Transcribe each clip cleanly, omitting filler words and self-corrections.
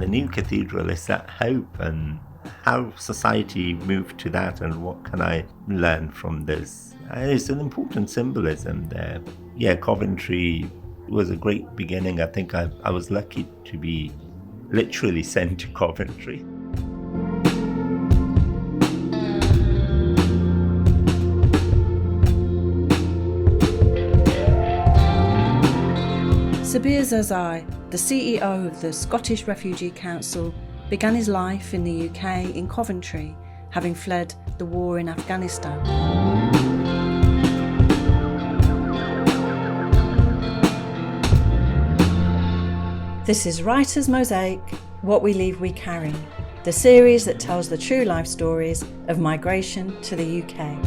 new cathedral is that hope, and how society moved to that, and what can I learn from this? It's an important symbolism there. Yeah, Coventry was a great beginning. I think I was lucky to be literally sent to Coventry. Sabir Zazai, the CEO of the Scottish Refugee Council, began his life in the UK in Coventry, having fled the war in Afghanistan. This is Writer's Mosaic, What We Leave We Carry, the series that tells the true life stories of migration to the UK.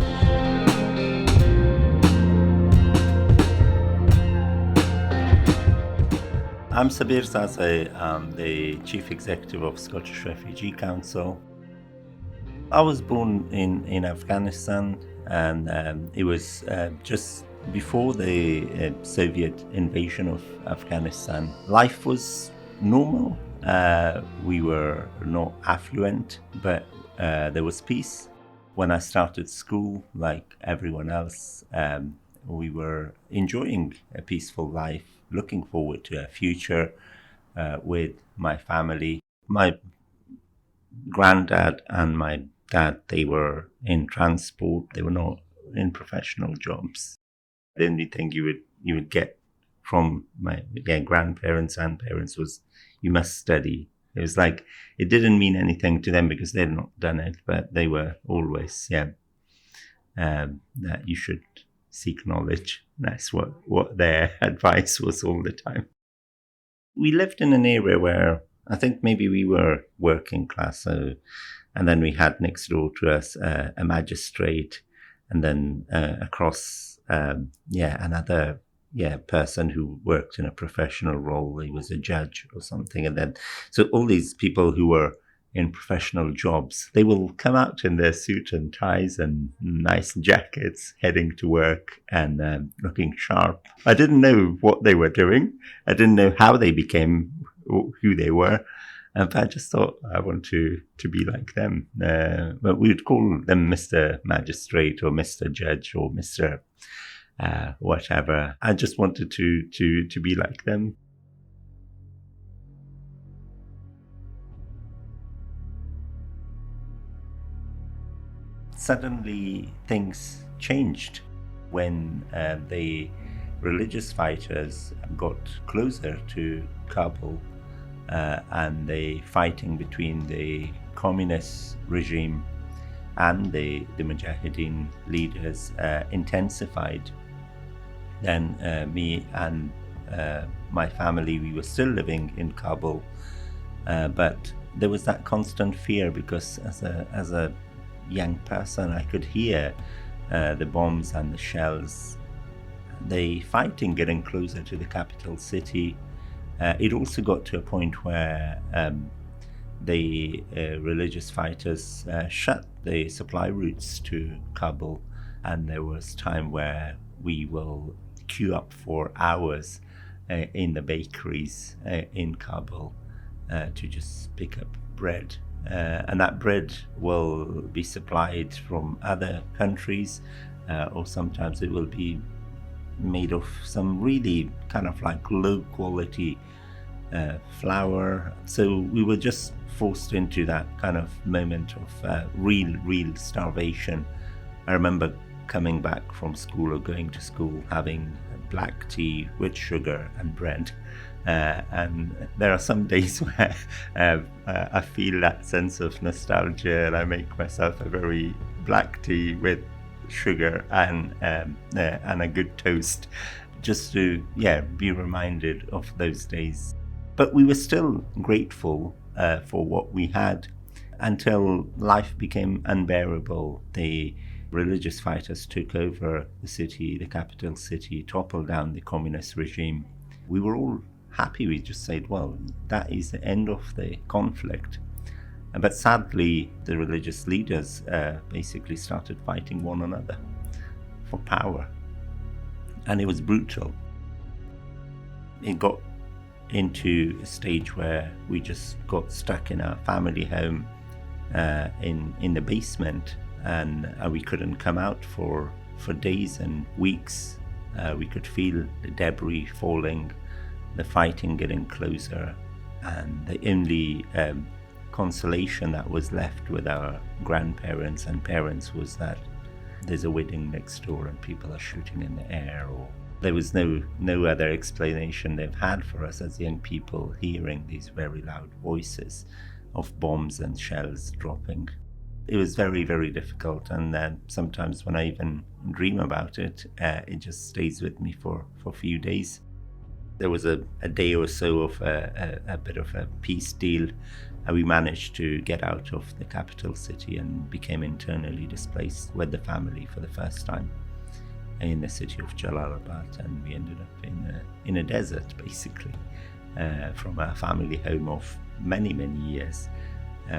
I'm Sabir Zazai. I'm the Chief Executive of Scottish Refugee Council. I was born in Afghanistan, and it was just before the Soviet invasion of Afghanistan. Life was normal. We were not affluent, but there was peace. When I started school, like everyone else, we were enjoying a peaceful life, looking forward to a future with my family. My granddad and my dad, they were in transport. They were not in professional jobs. The only thing you would get from my grandparents and parents was, you must study. It was like, it didn't mean anything to them because they'd not done it, but they were always, that you should seek knowledge. That's what their advice was all the time. We lived in an area where I think maybe we were working class, and then we had next door to us a magistrate, and then across another person who worked in a professional role. He was a judge or something, and then so all these people who were in professional jobs, they will come out in their suit and ties and nice jackets, heading to work and looking sharp. I didn't know what they were doing. I didn't know how they became who they were. But I just thought I want to be like them. But we would call them Mr. Magistrate or Mr. Judge or Mr. Whatever. I just wanted to be like them. Suddenly things changed when the religious fighters got closer to Kabul, and the fighting between the communist regime and the Mujahideen leaders intensified. Then me and my family, we were still living in Kabul, but there was that constant fear because as a young person, I could hear the bombs and the shells, the fighting getting closer to the capital city. It also got to a point where the religious fighters shut the supply routes to Kabul, and there was time where we will queue up for hours in the bakeries in Kabul to just pick up bread. And that bread will be supplied from other countries, or sometimes it will be made of some really kind of like low quality flour. So we were just forced into that kind of moment of real starvation. I remember coming back from school or going to school having black tea with sugar and bread. And there are some days where I feel that sense of nostalgia, and I make myself a very black tea with sugar and a good toast, just to be reminded of those days. But we were still grateful for what we had until life became unbearable. The religious fighters took over the city, the capital city, toppled down the communist regime. We were all happy. We just said, well, that is the end of the conflict. But sadly, the religious leaders basically started fighting one another for power. And it was brutal. It got into a stage where we just got stuck in our family home in the basement, and we couldn't come out for days and weeks. We could feel the debris falling, the fighting getting closer, and the only consolation that was left with our grandparents and parents was that there's a wedding next door and people are shooting in the air, or there was no other explanation they've had for us as young people, hearing these very loud voices of bombs and shells dropping. It was very, very difficult, and sometimes when I even dream about it, it just stays with me for a few days. There was a day or so of a bit of a peace deal, and we managed to get out of the capital city and became internally displaced with the family for the first time in the city of Jalalabad, and we ended up in a desert, basically, from our family home of many, many years,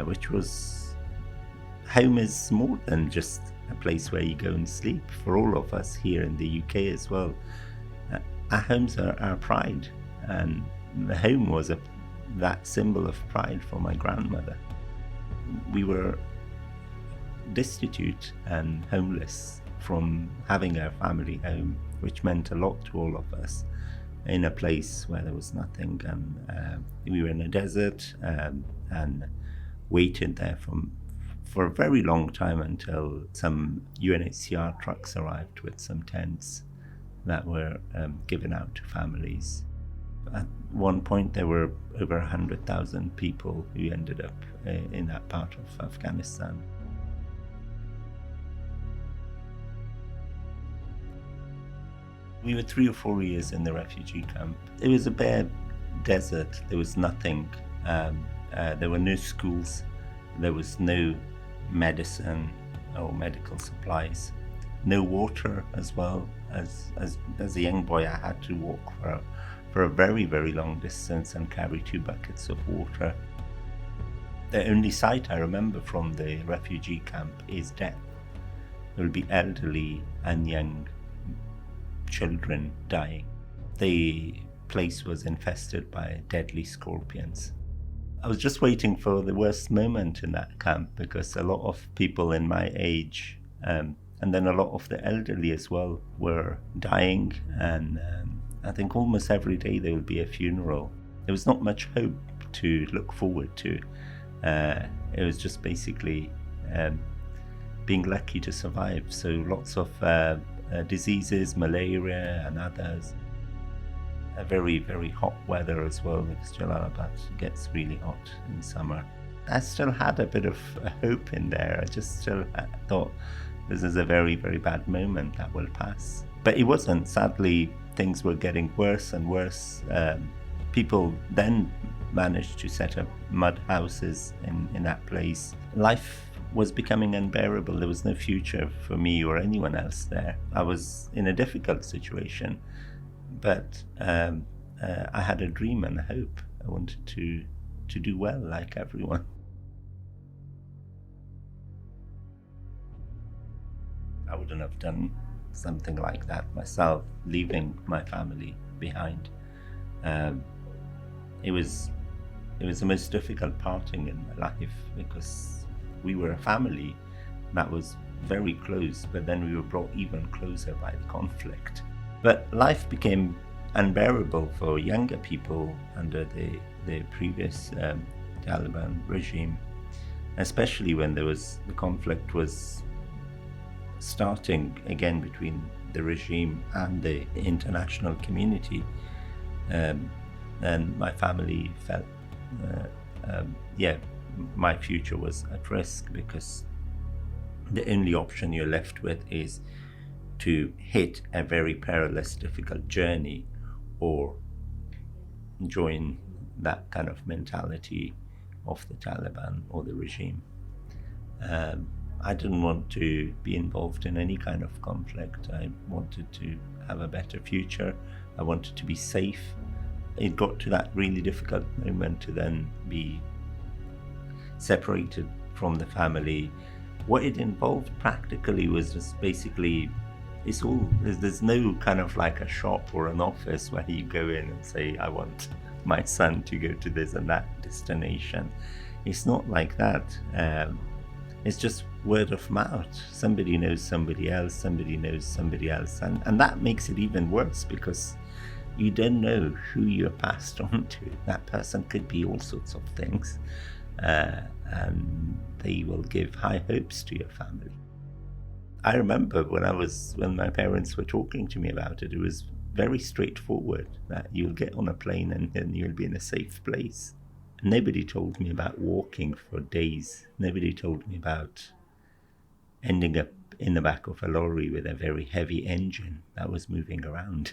which was, home is more than just a place where you go and sleep. For all of us here in the UK as well, our homes are our pride, and the home was that symbol of pride for my grandmother. We were destitute and homeless from having our family home, which meant a lot to all of us, in a place where there was nothing, and we were in a desert and waited there for a very long time until some UNHCR trucks arrived with some tents that were given out to families. At one point there were over 100,000 people who ended up in that part of Afghanistan. We were 3 or 4 years in the refugee camp. It was a bare desert. There was nothing. There were no schools. There was no medicine or medical supplies. No water as well. As a young boy, I had to walk for a very, very long distance and carry 2 buckets of water. The only sight I remember from the refugee camp is death. There will be elderly and young children dying. The place was infested by deadly scorpions. I was just waiting for the worst moment in that camp, because a lot of people in my age, and then a lot of the elderly as well, were dying, and I think almost every day there would be a funeral. There was not much hope to look forward to. It was just basically being lucky to survive. So lots of diseases, malaria and others. A very, very hot weather as well, because Jalalabad gets really hot in summer. I still had a bit of hope in there. I just still thought this is a very, very bad moment that will pass. But it wasn't. Sadly, things were getting worse and worse. People then managed to set up mud houses in that place. Life was becoming unbearable. There was no future for me or anyone else there. I was in a difficult situation, but I had a dream and a hope. I wanted to do well like everyone. I wouldn't have done something like that myself, leaving my family behind. It was the most difficult parting in my life, because we were a family that was very close, but then we were brought even closer by the conflict. But life became unbearable for younger people under the previous Taliban regime, especially when the conflict was starting again between the regime and the international community. And my family felt, my future was at risk, because the only option you're left with is to hit a very perilous, difficult journey, or join that kind of mentality of the Taliban or the regime. I didn't want to be involved in any kind of conflict. I wanted to have a better future. I wanted to be safe. It got to that really difficult moment to then be separated from the family. What it involved practically was just basically, there's no kind of like a shop or an office where you go in and say, I want my son to go to this and that destination. It's not like that. It's just word of mouth. Somebody knows somebody else, somebody knows somebody else. And that makes it even worse because you don't know who you're passed on to. That person could be all sorts of things. And they will give high hopes to your family. I remember when my parents were talking to me about it, it was very straightforward that you'll get on a plane and you'll be in a safe place. Nobody told me about walking for days. Nobody told me about ending up in the back of a lorry with a very heavy engine that was moving around.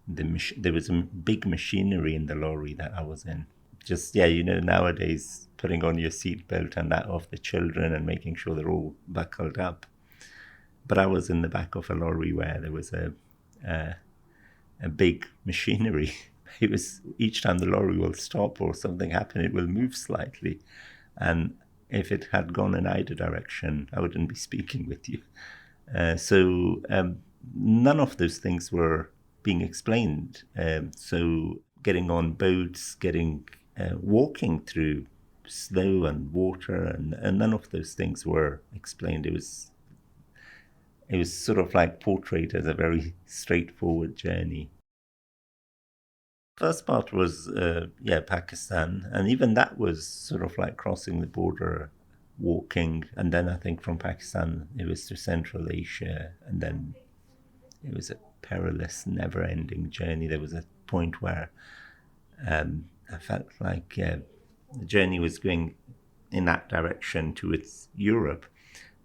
There was a big machinery in the lorry that I was in. Just, nowadays putting on your seatbelt and that of the children and making sure they're all buckled up. But I was in the back of a lorry where there was a big machinery. It was each time the lorry will stop or something happen, it will move slightly. And if it had gone in either direction, I wouldn't be speaking with you. So none of those things were being explained. So getting on boats, walking through snow and water, and none of those things were explained. It was sort of like portrayed as a very straightforward journey. First part was, Pakistan. And even that was sort of like crossing the border, walking. And then I think from Pakistan, it was to Central Asia. And then it was a perilous, never-ending journey. There was a point where I felt like the journey was going in that direction towards Europe.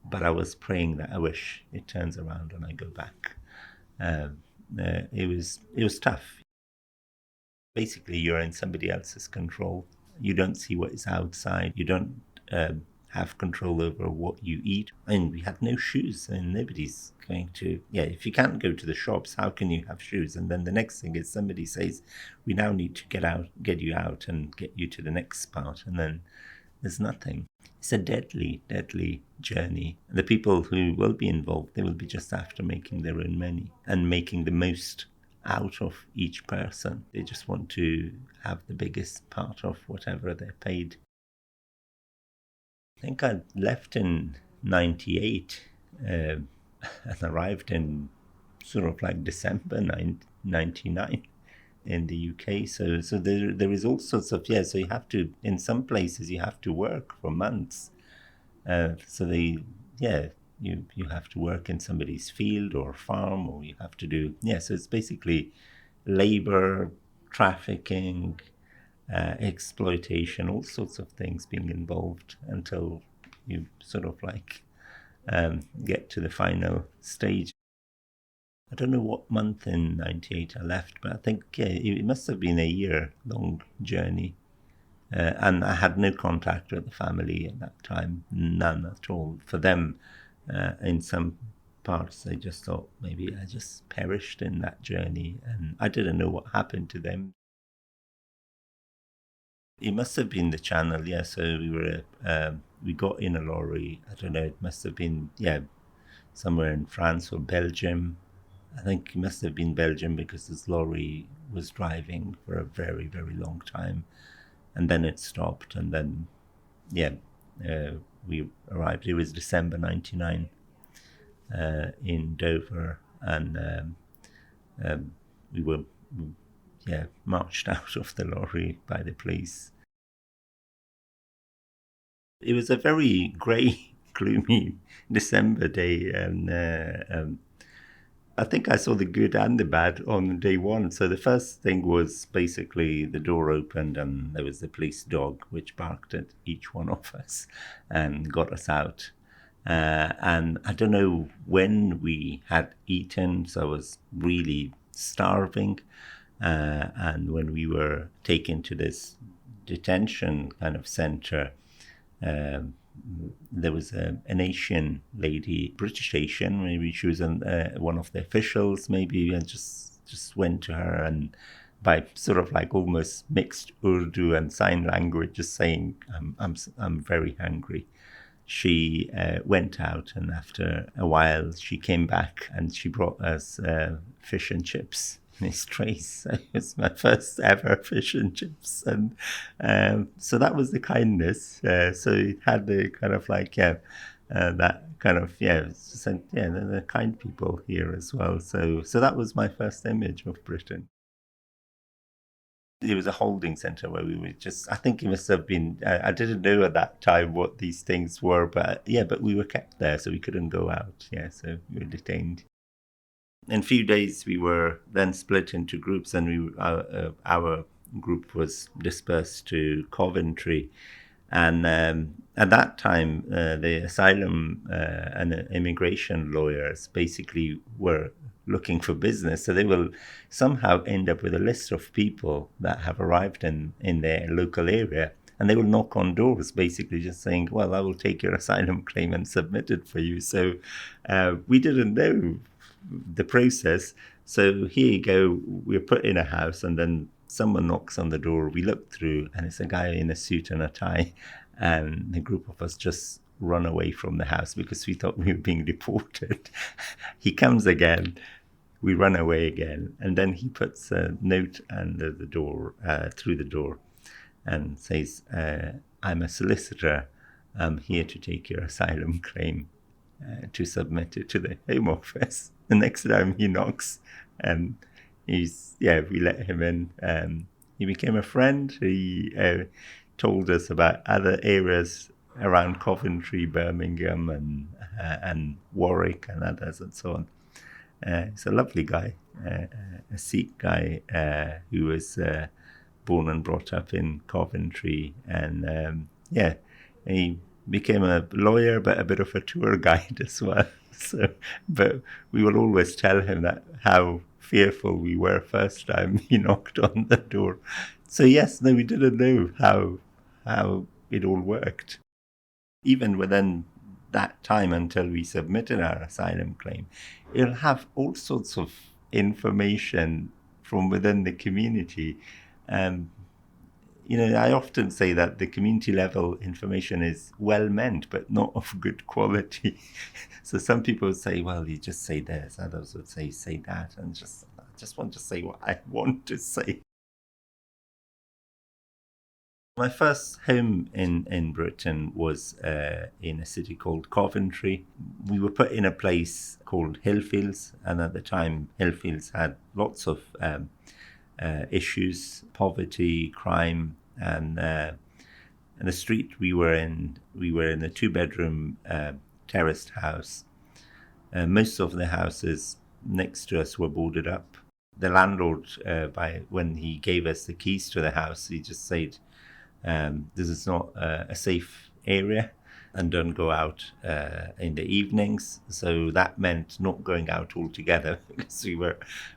But I was praying that I wish it turns around and I go back. It was tough. Basically, you're in somebody else's control. You don't see what is outside. You don't have control over what you eat. And we had no shoes, and nobody's going to... if you can't go to the shops, how can you have shoes? And then the next thing is somebody says, we now need to get you out and get you to the next spot. And then there's nothing. It's a deadly, deadly journey. The people who will be involved, they will be just after making their own money and making the most out of each person. They just want to have the biggest part of whatever they're paid. I think I left in 98 and arrived in sort of like December 99 in the UK. So there is all sorts of, so you have to, in some places you have to work for months. You have to work in somebody's field or farm, or you have to do, so it's basically labor, trafficking, exploitation, all sorts of things being involved until you sort of like get to the final stage. I don't know what month in 98 I left, but I think it must have been a year-long journey. And I had no contact with the family at that time, none at all. For them, in some parts, they just thought maybe I just perished in that journey, and I didn't know what happened to them. It must have been the Channel, so we got in a lorry. I don't know, it must have been, somewhere in France or Belgium. I think it must have been Belgium because this lorry was driving for a very, very long time. And then it stopped, and then, we arrived. It was December 99 in Dover, and we were, marched out of the lorry by the police. It was a very grey, gloomy December day, and I think I saw the good and the bad on day one. So the first thing was basically the door opened and there was the police dog which barked at each one of us and got us out. And I don't know when we had eaten, so I was really starving. And when we were taken to this detention kind of center, there was an Asian lady, British Asian, maybe she was one of the officials, maybe, and just went to her and by sort of like almost mixed Urdu and sign language, just saying, I'm very hungry. She went out, and after a while she came back and she brought us fish and chips. his trays. It was my first ever fish and chips, and so that was the kindness. So it had the kind of like that kind of the kind people here as well. So that was my first image of Britain. It was a holding center where we were just, I think it must have been, I didn't know at that time what these things were, but we were kept there, so we couldn't go out. So we were detained. In a few days, we were then split into groups, and our group was dispersed to Coventry. And at that time, the asylum and immigration lawyers basically were looking for business. So they will somehow end up with a list of people that have arrived in their local area. And they will knock on doors, basically just saying, well, I will take your asylum claim and submit it for you. So we didn't know the process. So here you go, we're put in a house, and then someone knocks on the door. We look through, and it's a guy in a suit and a tie. And the group of us just run away from the house because we thought we were being deported. He comes again. We run away again. And then he puts a note under the door, through the door, and says, I'm a solicitor. I'm here to take your asylum claim, to submit it to the Home Office. The next time he knocks, we let him in. He became a friend. He told us about other areas around Coventry, Birmingham, and Warwick, and others, and so on. He's a lovely guy, a Sikh guy who was born and brought up in Coventry, and he became a lawyer, but a bit of a tour guide as well. But we will always tell him that how fearful we were first time he knocked on the door. So we didn't know how it all worked. Even within that time, until we submitted our asylum claim, it'll have all sorts of information from within the community. I often say that the community level information is well meant, but not of good quality. So some people would say, well, you just say this. Others would say that. And I just want to say what I want to say. My first home in Britain was in a city called Coventry. We were put in a place called Hillfields, and at the time, Hillfields had lots of issues, poverty, crime, and the street we were in a 2-bedroom terraced house. Most of the houses next to us were boarded up. The landlord, when he gave us the keys to the house, he just said, this is not a safe area, and don't go out in the evenings. So that meant not going out altogether, because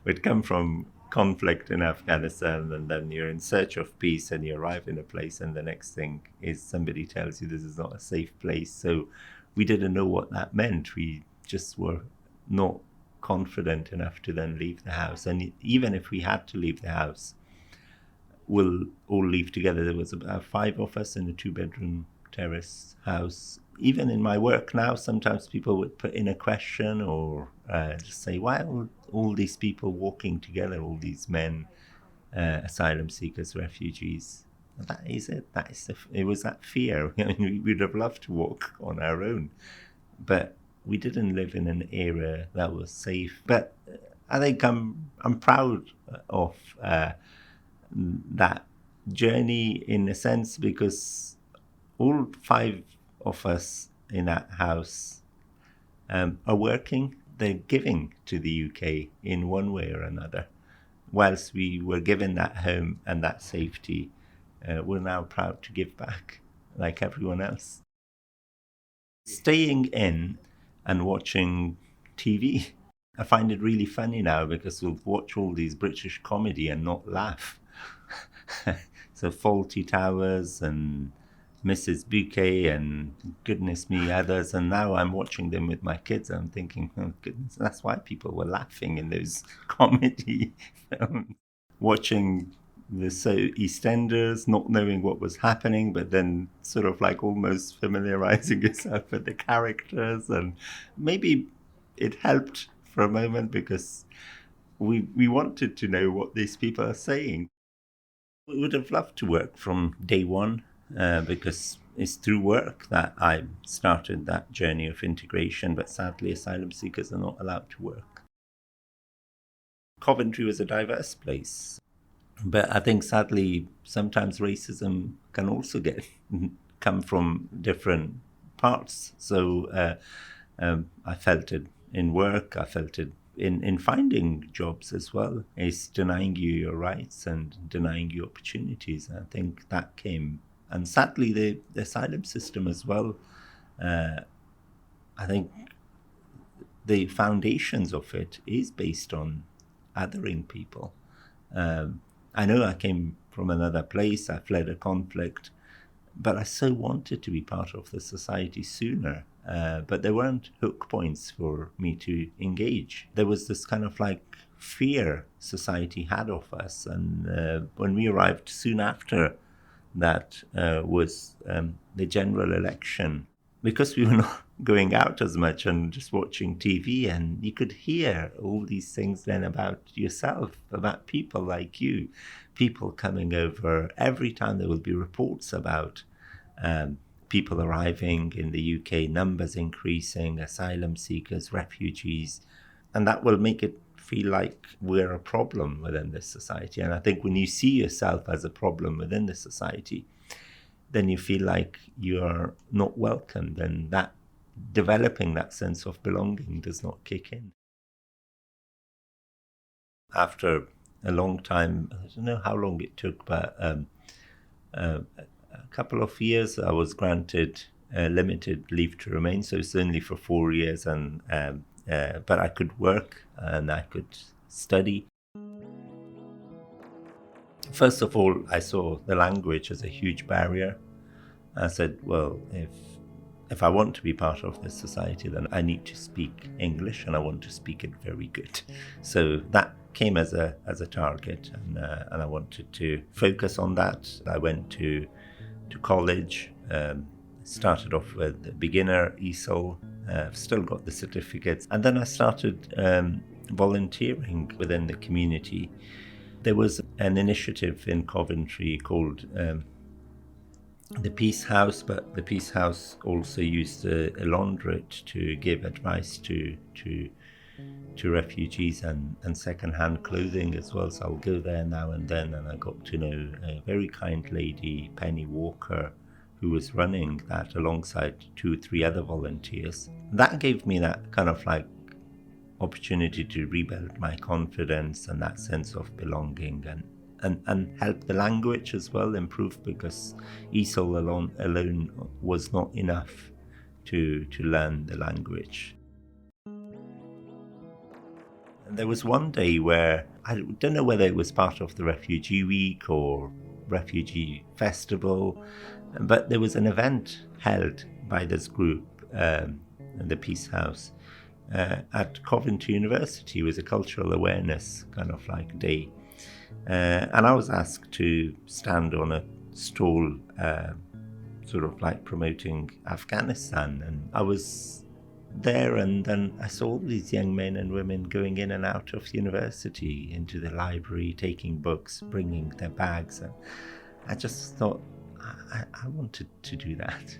we'd come from conflict in Afghanistan, and then you're in search of peace, and you arrive in a place, and the next thing is somebody tells you this is not a safe place. So we didn't know what that meant. We just were not confident enough to then leave the house. And even if we had to leave the house, we'll all leave together. There was about 5 of us in a 2-bedroom terrace house. Even in my work now, sometimes people would put in a question or just say, why are all these people walking together, all these men, asylum seekers, refugees? And that is it. It was that fear. I mean, we would have loved to walk on our own, but we didn't live in an area that was safe. But I think I'm proud of that journey in a sense, because all 5 of us in that house are working. They're giving to the UK in one way or another. Whilst we were given that home and that safety, we're now proud to give back like everyone else. Staying in and watching TV, I find it really funny now, because we'll watch all these British comedy and not laugh. So Fawlty Towers and Mrs. Bouquet and goodness me, others. And now I'm watching them with my kids. I'm thinking, oh goodness, that's why people were laughing in those comedy films. Watching the EastEnders, not knowing what was happening, but then sort of like almost familiarizing yourself with the characters. And maybe it helped for a moment, because we wanted to know what these people are saying. We would have loved to work from day one because it's through work that I started that journey of integration, but sadly asylum seekers are not allowed to work. Coventry was a diverse place, but I think sadly sometimes racism can also come from different parts. So I felt it in work, I felt it in finding jobs as well. It's denying you your rights and denying you opportunities. I think that came, and sadly the asylum system as well. I think the foundations of it is based on othering people. I know I came from another place, I fled a conflict, but I so wanted to be part of the society sooner. But there weren't hook points for me to engage. There was this kind of like fear society had of us. And when we arrived soon after that was the general election, because we were not going out as much and just watching TV, and you could hear all these things then about yourself, about people like you, people coming over. Every time there will be reports about people arriving in the UK, numbers increasing, asylum seekers, refugees, and that will make it feel like we're a problem within this society. And I think when you see yourself as a problem within the society, then you feel like you're not welcomed, and that developing that sense of belonging does not kick in. After a long time, I don't know how long it took, but a couple of years, I was granted limited leave to remain, so it's only for 4 years, and but I could work and I could study. First of all, I saw the language as a huge barrier. I said, well, if I want to be part of this society, then I need to speak English, and I want to speak it very good. So that came as a target, and I wanted to focus on that. I went to college, started off with beginner ESOL, still got the certificates, and then I started volunteering within the community. There was an initiative in Coventry called the Peace House, but the Peace House also used a laundrette to give advice to refugees and second-hand clothing as well. So I'll go there now and then, and I got to know a very kind lady, Penny Walker, who was running that alongside 2 or 3 other volunteers. That gave me that kind of like opportunity to rebuild my confidence and that sense of belonging, and help the language as well improve, because ESOL alone was not enough to learn the language. And there was one day where, I don't know whether it was part of the Refugee Week or Refugee Festival, but there was an event held by this group, the Peace House, at Coventry University. It was a cultural awareness kind of like day. And I was asked to stand on a stall, sort of like promoting Afghanistan. And I was there, and then I saw all these young men and women going in and out of the university, into the library, taking books, bringing their bags. And I just thought, I wanted to do that.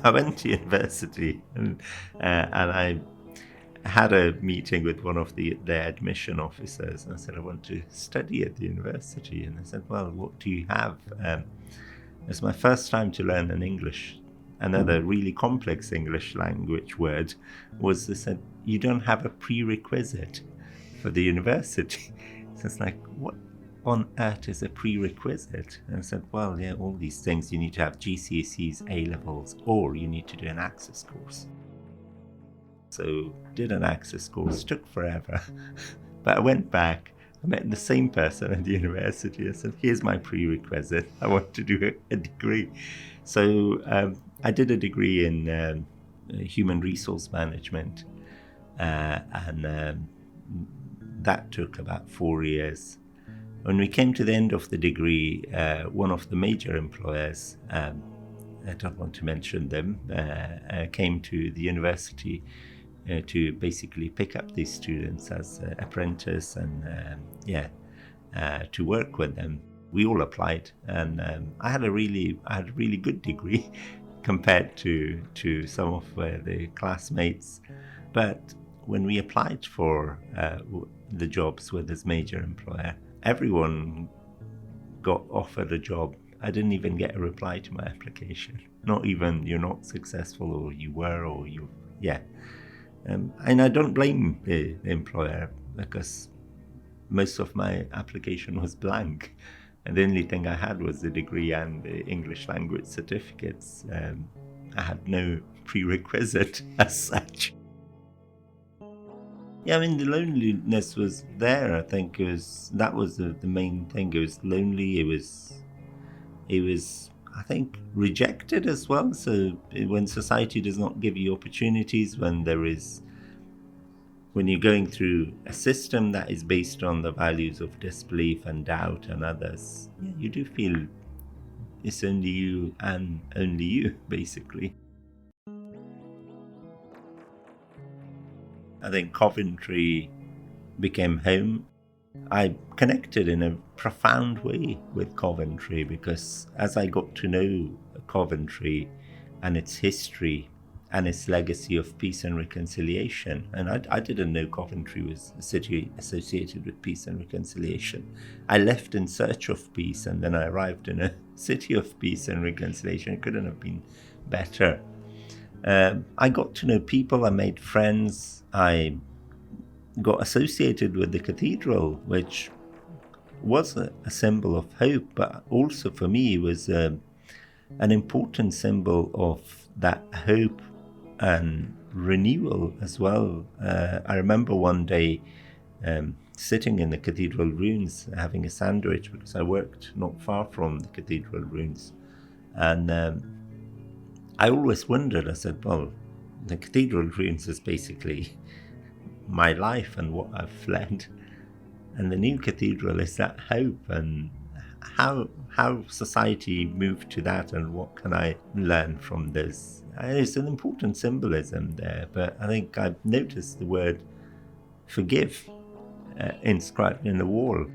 I went to university, and I had a meeting with one of their admission officers, and I said, I want to study at the university. And I said, well, what do you have? It's my first time to learn an English. Another really complex English language word was, they said, you don't have a prerequisite for the university. So it's like, what on earth is a prerequisite? And I said, well, yeah, all these things. You need to have GCSEs, A-levels, or you need to do an access course. So did an access course, took forever. But I went back, I met the same person at the university. I said, here's my prerequisite. I want to do a degree. So I did a degree in human resource management. And that took about 4 years. When we came to the end of the degree, one of the major employers, I don't want to mention them, came to the university to basically pick up these students as apprentice and to work with them. We all applied, and I had a really good degree compared to some of the classmates. But when we applied for the jobs with this major employer, everyone got offered a job. I didn't even get a reply to my application. Not even you're not successful, or you were, or you, and I don't blame the employer, because most of my application was blank. And the only thing I had was the degree and the English language certificates. I had no prerequisite as such. Yeah, I mean, the loneliness was there. I think that was the main thing. It was lonely. It was, I think, rejected as well. So when society does not give you opportunities, when you're going through a system that is based on the values of disbelief and doubt and others, you do feel it's only you and only you, basically. I think Coventry became home. I connected in a profound way with Coventry, because as I got to know Coventry and its history and its legacy of peace and reconciliation, and I didn't know Coventry was a city associated with peace and reconciliation. I left in search of peace, and then I arrived in a city of peace and reconciliation. It couldn't have been better. I got to know people, I made friends, I got associated with the cathedral, which was a symbol of hope, but also for me was an important symbol of that hope and renewal as well. I remember one day sitting in the cathedral ruins having a sandwich, because I worked not far from the cathedral ruins, and I always wondered, I said, well, the cathedral ruins is basically my life and what I've fled, and the new cathedral is that hope, and how society moved to that, and what can I learn from this. It's an important symbolism there, but I think I've noticed the word forgive inscribed in the wall.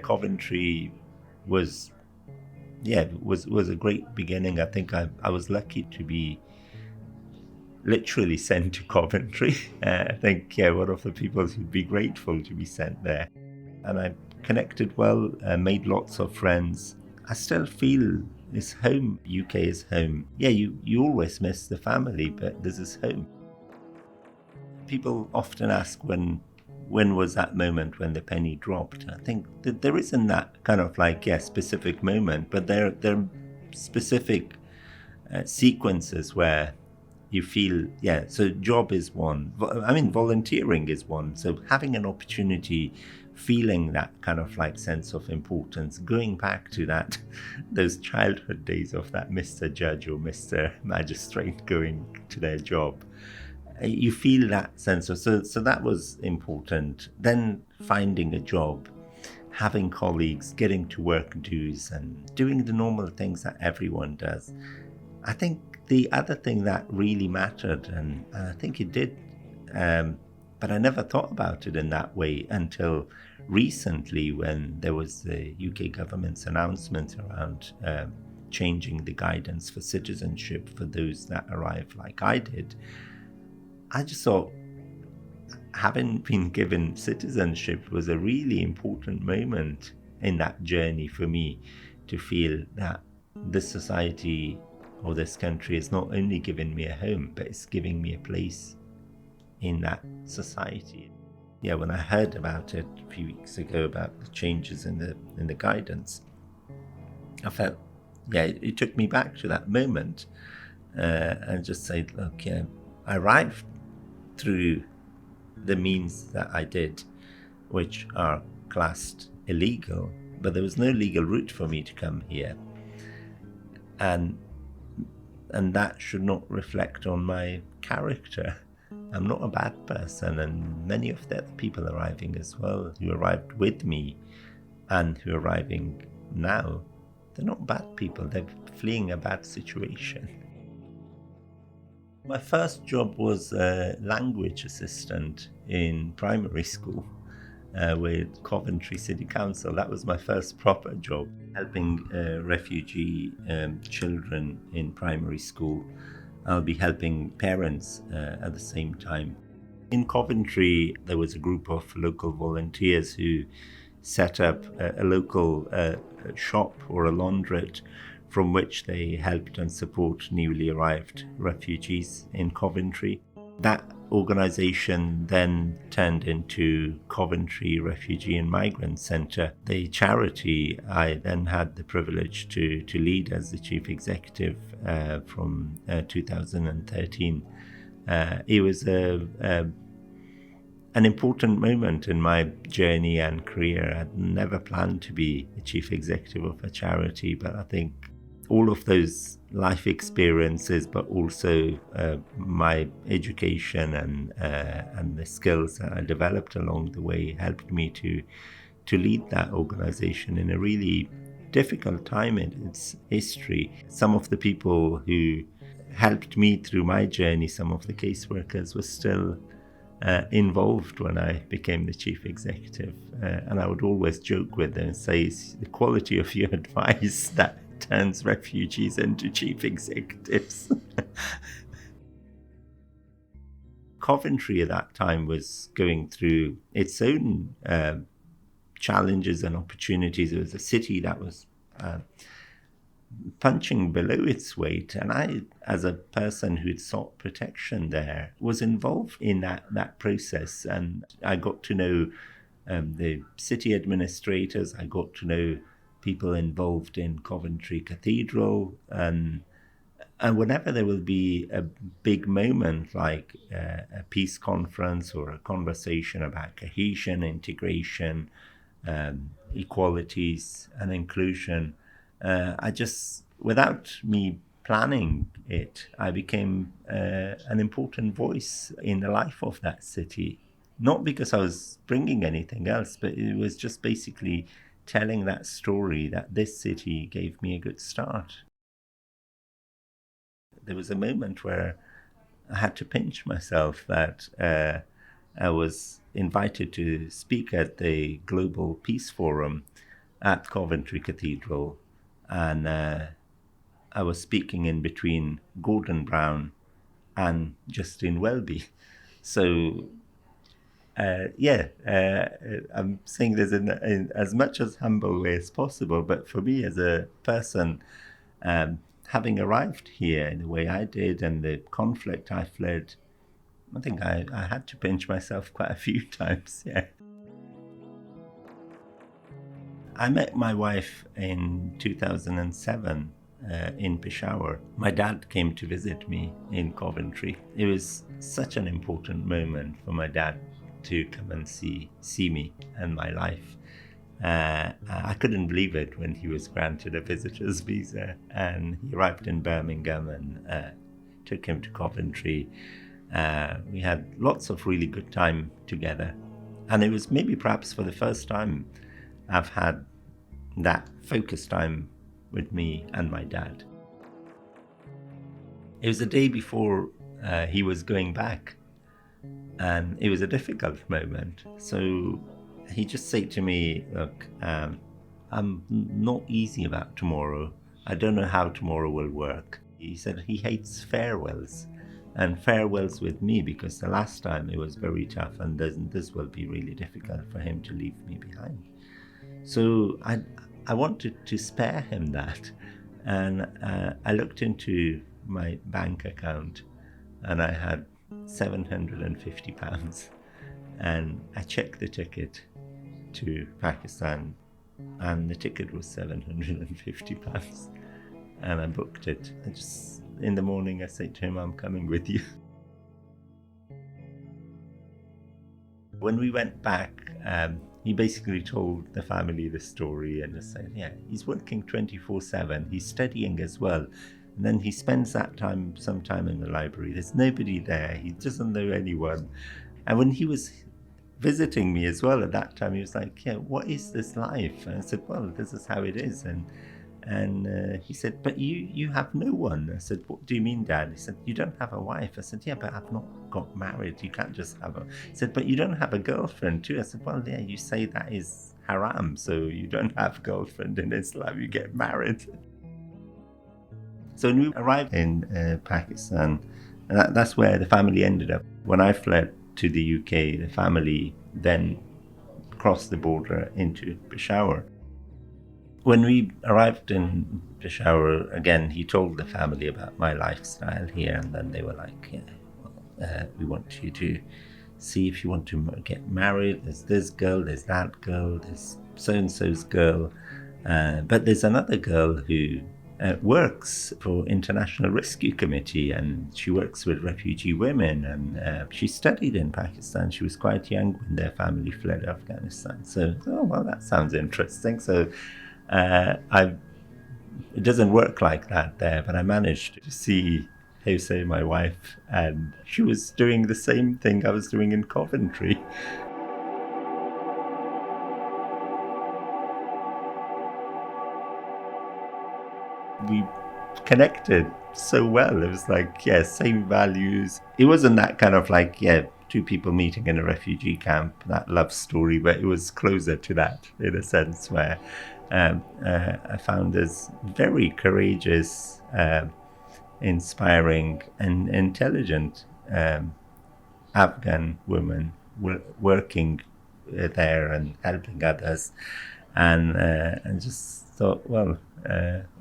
Coventry was a great beginning. I think I was lucky to be literally sent to Coventry. I think one of the people who'd be grateful to be sent there. And I connected well, made lots of friends. I still feel it's home. UK is home. You always miss the family, but this is home. People often ask when was that moment when the penny dropped. I think that there isn't that kind of specific moment, but there are specific sequences where you feel, so job is one. I mean, volunteering is one. So having an opportunity, feeling that kind of sense of importance, going back to those childhood days of that Mr. Judge or Mr. Magistrate going to their job. You feel that sense of, so that was important. Then finding a job, having colleagues, getting to work dues and doing the normal things that everyone does. I think the other thing that really mattered, and I think it did, but I never thought about it in that way until recently, when there was the UK government's announcement around changing the guidance for citizenship for those that arrive like I did. I just thought having been given citizenship was a really important moment in that journey for me, to feel that this society or this country is not only giving me a home, but it's giving me a place in that society. When I heard about it a few weeks ago, about the changes in the guidance, I felt, it took me back to that moment, and just said, look, I arrived through the means that I did, which are classed illegal, but there was no legal route for me to come here, and that should not reflect on my character. I'm not a bad person, and many of the people arriving as well, who arrived with me and who are arriving now, they're not bad people. They're fleeing a bad situation. My first job was a language assistant in primary school with Coventry City Council. That was my first proper job, helping refugee children in primary school. I'll be helping parents at the same time. In Coventry, there was a group of local volunteers who set up a local shop or a laundrette from which they helped and support newly arrived refugees in Coventry. That organisation then turned into Coventry Refugee and Migrant Centre, the charity I then had the privilege to lead as the chief executive from 2013. It was an important moment in my journey and career. I'd never planned to be the chief executive of a charity, but I think all of those life experiences, but also my education and the skills that I developed along the way helped me to lead that organization in a really difficult time in its history. Some of the people who helped me through my journey, some of the caseworkers, were still involved when I became the chief executive. And I would always joke with them and say, it's the quality of your advice that turns refugees into chief executives. Coventry at that time was going through its own challenges and opportunities. It was a city that was punching below its weight, and I, as a person who'd sought protection there, was involved in that process, and I got to know the city administrators. I got to know people involved in Coventry Cathedral, and whenever there will be a big moment like a peace conference or a conversation about cohesion, integration, equalities and inclusion, I just, without me planning it, I became an important voice in the life of that city. Not because I was bringing anything else, but it was just basically telling that story that this city gave me a good start. There was a moment where I had to pinch myself that I was invited to speak at the Global Peace Forum at Coventry Cathedral, and I was speaking in between Gordon Brown and Justin Welby. So I'm saying this in as much as humble way as possible, but for me as a person, having arrived here in the way I did and the conflict I fled, I think I had to pinch myself quite a few times, yeah. I met my wife in 2007 in Peshawar. My dad came to visit me in Coventry. It was such an important moment for my dad to come and see me and my life. I couldn't believe it when he was granted a visitor's visa, and he arrived in Birmingham and took him to Coventry. We had lots of really good time together, and it was maybe perhaps for the first time I've had that focus time with me and my dad. It was the day before he was going back, and it was a difficult moment. So he just said to me, look, I'm not easy about tomorrow. I don't know how tomorrow will work. He said he hates farewells, and farewells with me, because the last time it was very tough, and this will be really difficult for him to leave me behind. So I wanted to spare him that, and I looked into my bank account, and I had £750, and I checked the ticket to Pakistan, and the ticket was £750, and I booked it. In the morning I said to him, I'm coming with you. When we went back, he basically told the family the story and just said, yeah, he's working 24/7, he's studying as well, and then he spends some time in the library. There's nobody there, he doesn't know anyone. And when he was visiting me as well at that time, he was like, yeah, what is this life? And I said, well, this is how it is. And And he said, but you have no one. I said, what do you mean, Dad? He said, you don't have a wife. I said, yeah, but I've not got married. You can't just have a... He said, but you don't have a girlfriend too. I said, well, yeah, you say that is haram, so you don't have a girlfriend in Islam, you get married. So when we arrived in Pakistan, that's where the family ended up. When I fled to the UK, the family then crossed the border into Peshawar. When we arrived in Peshawar, again, he told the family about my lifestyle here, and then they were like, yeah, well, we want you to see if you want to get married. There's this girl, there's that girl, there's so-and-so's girl. But there's another girl who works for International Rescue Committee, and she works with refugee women, and she studied in Pakistan. She was quite young when their family fled Afghanistan. So, oh, well, that sounds interesting. So it doesn't work like that there, but I managed to see Jose, my wife, and she was doing the same thing I was doing in Coventry. We connected so well. It was like, yeah, same values. It wasn't that kind of like, yeah, two people meeting in a refugee camp, that love story, but it was closer to that in a sense where I found this very courageous, inspiring and intelligent Afghan woman working there and helping others, and just thought, well,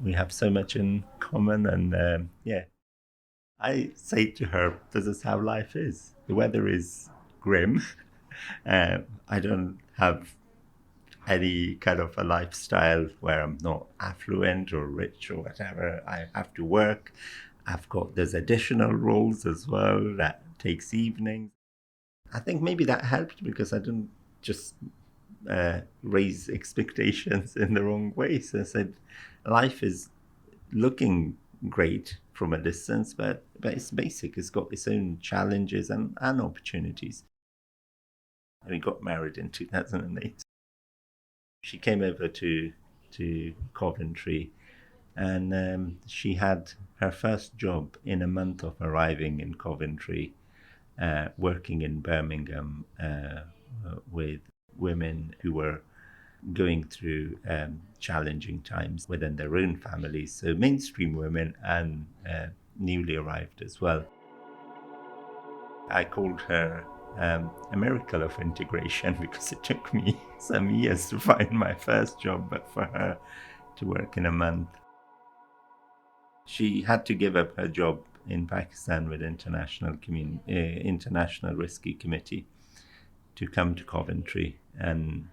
we have so much in common, and yeah. I say to her, this is how life is. The weather is grim. I don't have any kind of a lifestyle where I'm not affluent or rich or whatever. I have to work. There's additional roles as well that takes evenings. I think maybe that helped because I didn't just raise expectations in the wrong way. So I said, life is looking great from a distance, but it's basic. It's got its own challenges and opportunities. And we got married in 2008. She came over to Coventry, and she had her first job in a month of arriving in Coventry, working in Birmingham with women who were going through challenging times within their own families. So mainstream women and newly arrived as well. I called her a miracle of integration because it took me some years to find my first job, but for her to work in a month. She had to give up her job in Pakistan with International Rescue Committee to come to Coventry, and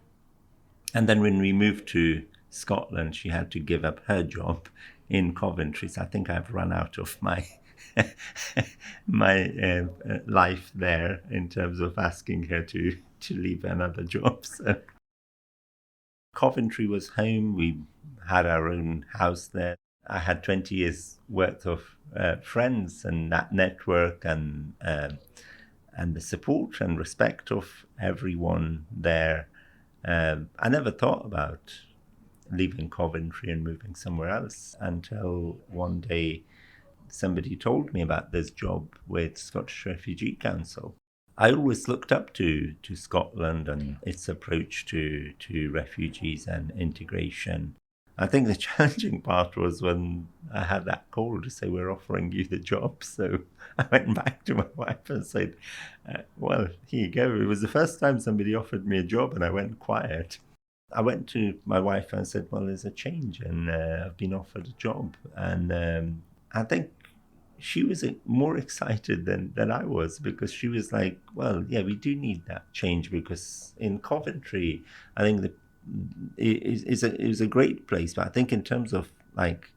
then when we moved to Scotland, she had to give up her job in Coventry. So I think I've run out of my life there in terms of asking her to leave another job. So Coventry was home. We had our own house there. I had 20 years worth of friends and that network and the support and respect of everyone there. I never thought about leaving Coventry and moving somewhere else until one day somebody told me about this job with Scottish Refugee Council. I always looked up to Scotland and its approach to refugees and integration. I think the challenging part was when I had that call to say, we're offering you the job. So I went back to my wife and said, well, here you go. It was the first time somebody offered me a job and I went quiet. I went to my wife and said, well, there's a change and I've been offered a job. And I think she was more excited than I was, because she was like, well, yeah, we do need that change, because in Coventry, I think it was a great place. But I think in terms of, like,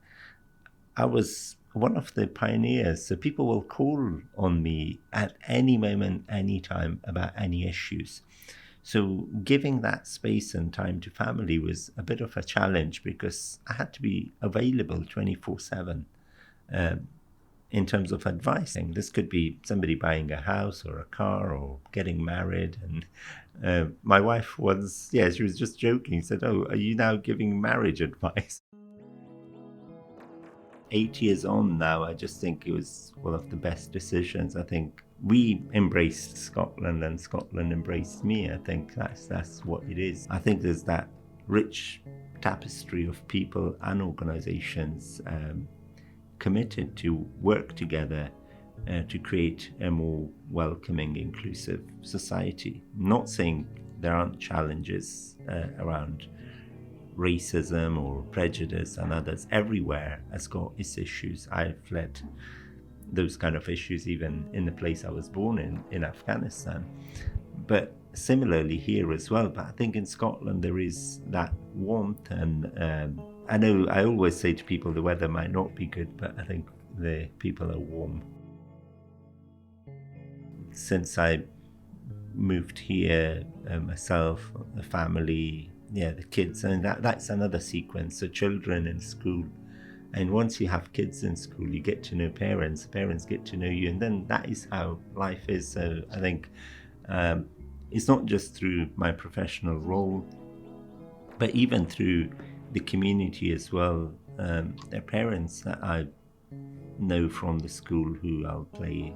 I was one of the pioneers. So people will call on me at any moment, any time about any issues. So giving that space and time to family was a bit of a challenge, because I had to be available 24/7 in terms of advising. This could be somebody buying a house or a car or getting married. And my wife was, she was just joking, said, oh, are you now giving marriage advice? 8 years on now, I just think it was one of the best decisions. I think we embraced Scotland and Scotland embraced me. I think that's what it is. I think there's that rich tapestry of people and organizations committed to work together to create a more welcoming, inclusive society. Not saying there aren't challenges around racism or prejudice, and others everywhere has got its issues. I've led those kind of issues even in the place I was born in Afghanistan. But similarly here as well. But I think in Scotland there is that warmth, and I know I always say to people the weather might not be good, but I think the people are warm. Since I moved here, myself, the family, the kids, and that's another sequence. So children in school, and once you have kids in school, you get to know parents get to know you, and then that is how life is. So I think it's not just through my professional role, but even through the community as well. There are parents that I know from the school who I'll play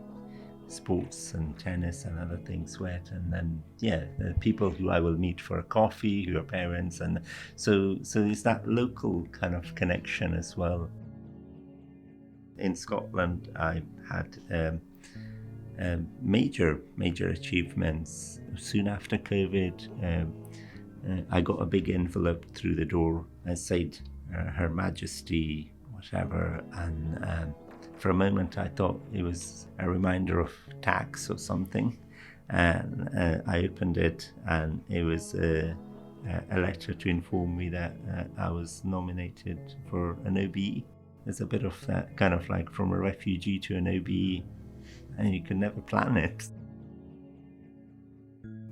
sports and tennis and other things with, and then the people who I will meet for a coffee who are parents, and so it's that local kind of connection as well. In Scotland I had major achievements. Soon after COVID, I got a big envelope through the door. I said Her Majesty whatever, and for a moment I thought it was a reminder of tax or something, and I opened it, and it was a letter to inform me that I was nominated for an OBE. There's a bit of that, kind of like from a refugee to an OBE, and you can never plan it.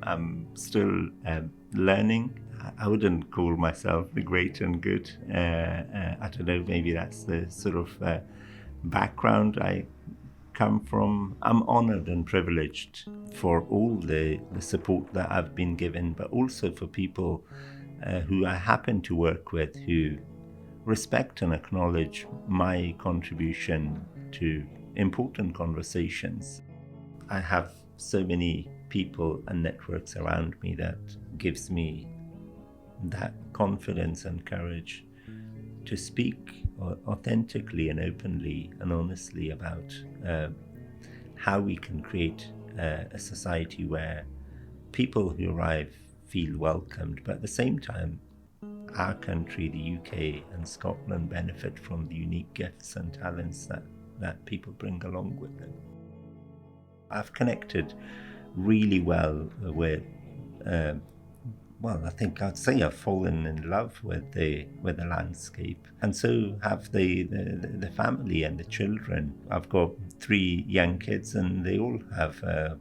I'm still learning. I wouldn't call myself the great and good. I don't know, maybe that's the sort of background I come from. I'm honored and privileged for all the support that I've been given, but also for people who I happen to work with who respect and acknowledge my contribution to important conversations. I have so many people and networks around me that gives me that confidence and courage to speak authentically and openly and honestly about how we can create a society where people who arrive feel welcomed, but at the same time our country, the UK and Scotland, benefit from the unique gifts and talents that people bring along with them. I've connected really well with I think I'd say I've fallen in love with the landscape, and so have the family and the children. I've got 3 young kids, and they all have a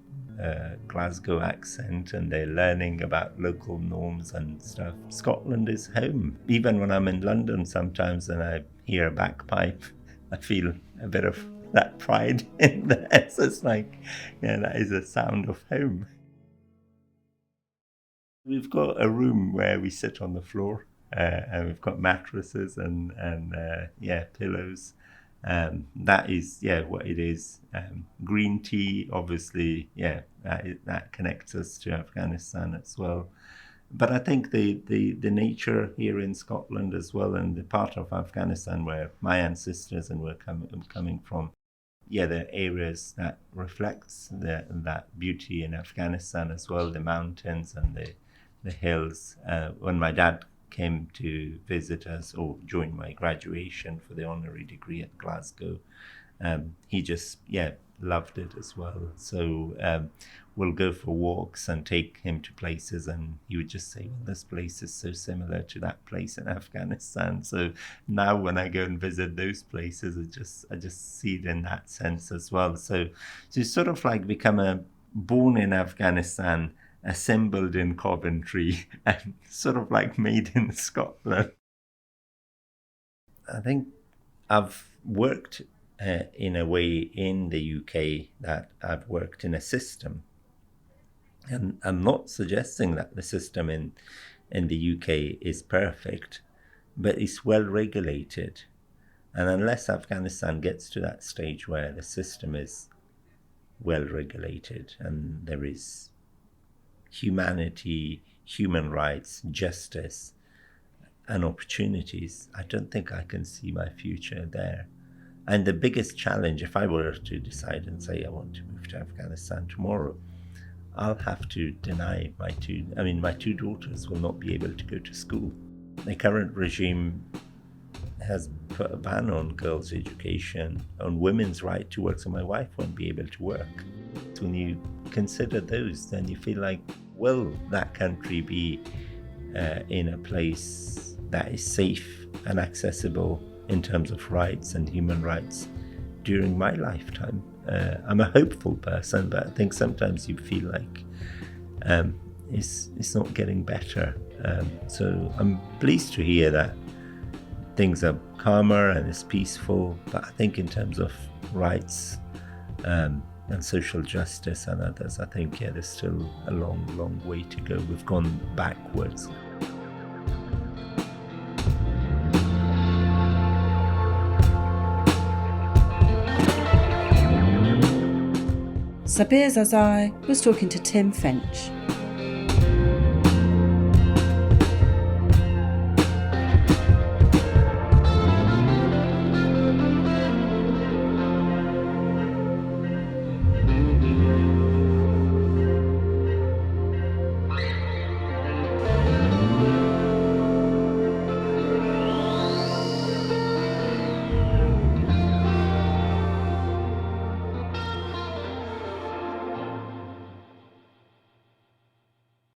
Glasgow accent, and they're learning about local norms and stuff. Scotland is home. Even when I'm in London sometimes and I hear a bagpipe, I feel a bit of that pride in there. So it's like, that is a sound of home. We've got a room where we sit on the floor, and we've got mattresses and pillows. That is what it is. Green tea, obviously, that connects us to Afghanistan as well. But I think the nature here in Scotland as well, and the part of Afghanistan where my ancestors and were coming from, the areas that reflects that beauty in Afghanistan as well, the mountains and the hills. When my dad came to visit us or join my graduation for the honorary degree at Glasgow, he just loved it as well. So we'll go for walks and take him to places, and he would just say, well, this place is so similar to that place in Afghanistan. So now when I go and visit those places, I just see it in that sense as well. So it's sort of like become a born in Afghanistan, assembled in Coventry, and sort of like made in Scotland. I think I've worked in a way in the UK that I've worked in a system. And I'm not suggesting that the system in the UK is perfect, but it's well regulated. And unless Afghanistan gets to that stage where the system is well regulated and there is humanity, human rights, justice, and opportunities, I don't think I can see my future there. And the biggest challenge, if I were to decide and say I want to move to Afghanistan tomorrow, I'll have to deny my two daughters will not be able to go to school. The current regime has put a ban on girls' education, on women's right to work, so my wife won't be able to work. So when you consider those, then you feel like, will that country be in a place that is safe and accessible in terms of rights and human rights during my lifetime? I'm a hopeful person, but I think sometimes you feel like it's not getting better. So I'm pleased to hear that things are calmer and it's peaceful, but I think in terms of rights and social justice and others, I think there's still a long way to go. We've gone backwards. Sabir Zazai was talking to Tim Finch.